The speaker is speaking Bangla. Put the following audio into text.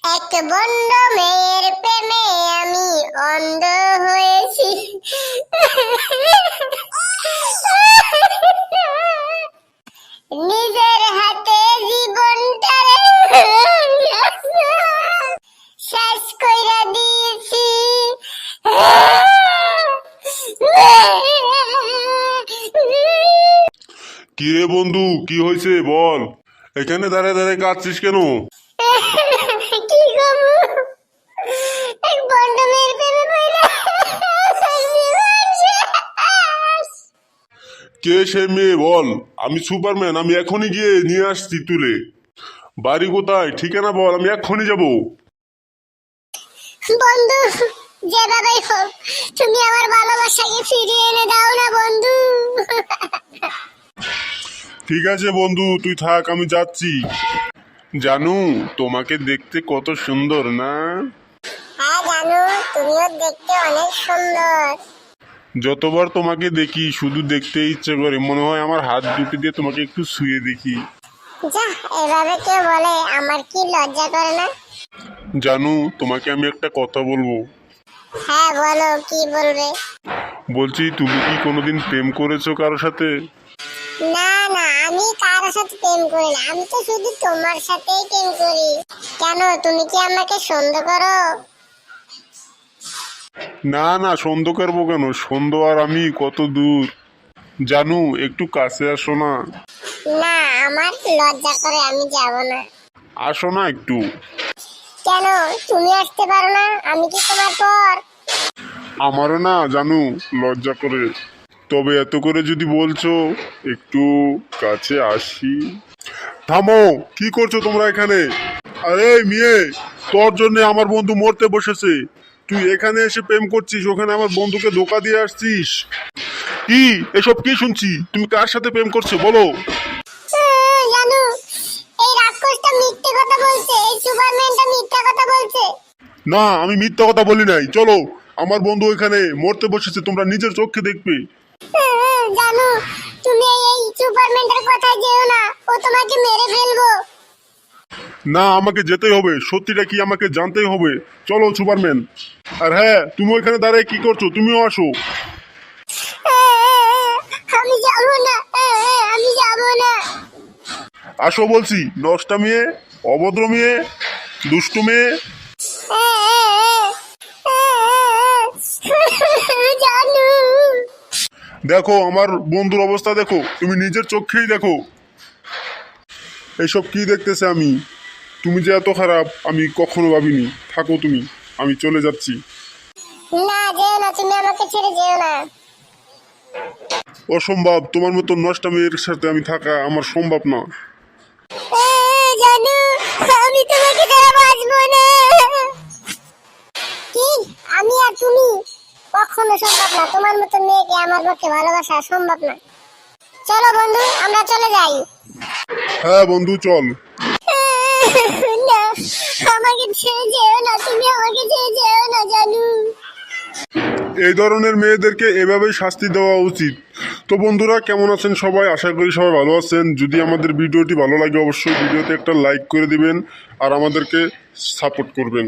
এক বন্ড মেয়ের প্রেমে আমি অন্ধ হয়েছি। নিজের হাতে জীবনটারে শেষ কইরা দিয়েছি। কি রে বন্ধু, কি হয়েছে বল? এখানে দাঁড়ায় দাঁড়ায় কাঁদছিস কেন? কি করবো, এক বন্ড মেয়ের প্রেমে পড়ে কে সে মেয়ে বল? আমি সুপারম্যান, আমি এখনই গিয়ে নিয়ে আসছি তুলে। বাড়ি কোথায়, ঠিকানা বল, আমি এখনই যাব। বন্ধু, যেভাবেই হোক তুমি আমার ভালোবাসাকে ফিরিয়ে এনে দাও না বন্ধু। ঠিক আছে বন্ধু, তুই থাক, আমি যাচ্ছি। জানু, তোমাকে দেখতে কত সুন্দর না? হ্যাঁ জানো, তুমিও দেখতে অনেক সুন্দর। যতবার তোমাকে দেখি শুধু দেখতে ইচ্ছে করে, মনে হয় আমার হাত দুটি দিয়ে তোমাকে একটু শুয়ে দেখি। যা, এভাবে কেউ বলে আমার কি লজ্জা করে না? জানু, তোমাকে আমি একটা কথা বলবো। হ্যাঁ বলো, কি বলবে? বলছি, তুমি কি কোনোদিন প্রেম করেছো কারোর সাথে? না না, আমি কারোর সাথে প্রেম করি না, আমি তো শুধু তোমার সাথেই প্রেম করি। কেন, তুমি কি আমাকে সন্দেহ করো? না না, সন্দেহ করবো কেন? সন্দেহ আর আমি কত দূর। জানু, একটু কাছে আসো না। না, আমার লজ্জা করে, আমি যাব না। আসো না একটু। কেন, তুমি আসতে পারো না? আমি কি তোমার পর? আমারও না জানু লজ্জা করে। তবে এত করে যদি বলছো, একটু কাছে আসি। থামো, কি করছো তোমরা এখানে? আরে মেয়ে, তোর জন্য আমার বন্ধু মরতে বসেছে, তুই এখানে এসে প্রেম করছিস, ওখানে আমার বন্ধুকে ধোকা দিয়ে আসছিস। কি এসব কি শুনছি? তুমি কার সাথে প্রেম করছো বলো? জানো, এই রাক্ষসটা মিথ্যে কথা বলছে, এই সুপারম্যানটা মিথ্যে কথা বলছে। না, আমি মিথ্যা কথা বলি নাই। চলো, আমার বন্ধু এখানে মরতে বসেছে, তোমরা নিজের চোখে দেখবে। জানো, তুমি এই সুপারম্যানটার কথায় যেও না, ও তোমাকে মেরে ফেলবো। না, আমাকে যেতেই হবে, সত্যিটা কি আমাকে জানতেই হবে। চলো সুপারম্যান। আর হ্যাঁ, তুমি ওইখানে দাঁড়ায় কি করছো? তুমিও আসো। আমি যাবো না, আমি যাবো না। আসো বলছি, নষ্টা মেয়ে, অভদ্র মেয়ে, দুষ্টু মেয়ে। জানু, দেখো আমার বন্ধুর অবস্থা, দেখো, তুমি নিজের চোখেই দেখো। এইসব কি দেখতেছে আমি? তুমি যে এত খারাপ আমি কখনো ভাবিনি। থাকো তুমি, আমি চলে যাচ্ছি। না যেও না, তুমি আমাকে ছেড়ে যেও না। অসম্ভব, তোমার মতো নষ্টা মেয়ের সাথে আমি থাকা আমার সম্ভব না। জানু, আমি তোমাকে ছাড়া বাঁচবো না। কি, আমি আর তুমি? কখনো সম্ভব না, তোমার মতো মেয়েকে আমার পক্ষে ভালোবাসা সম্ভব না। চলো বন্ধু, আমরা চলে যাই। হ্যাঁ বন্ধু, চল। না, আমাকে ছেড়ে যেও না, তুমি আমাকে ছেড়ে যেও না জানু। এই ধরনের মেয়েদেরকে এভাবেই শাস্তি দেওয়া উচিত। তো বন্ধুরা, কেমন আছেন সবাই? আশা করি সবাই ভালো আছেন। যদি আমাদের ভিডিওটি ভালো লাগে, অবশ্যই ভিডিওতে একটা লাইক করে দিবেন আর আমাদেরকে সাপোর্ট করবেন।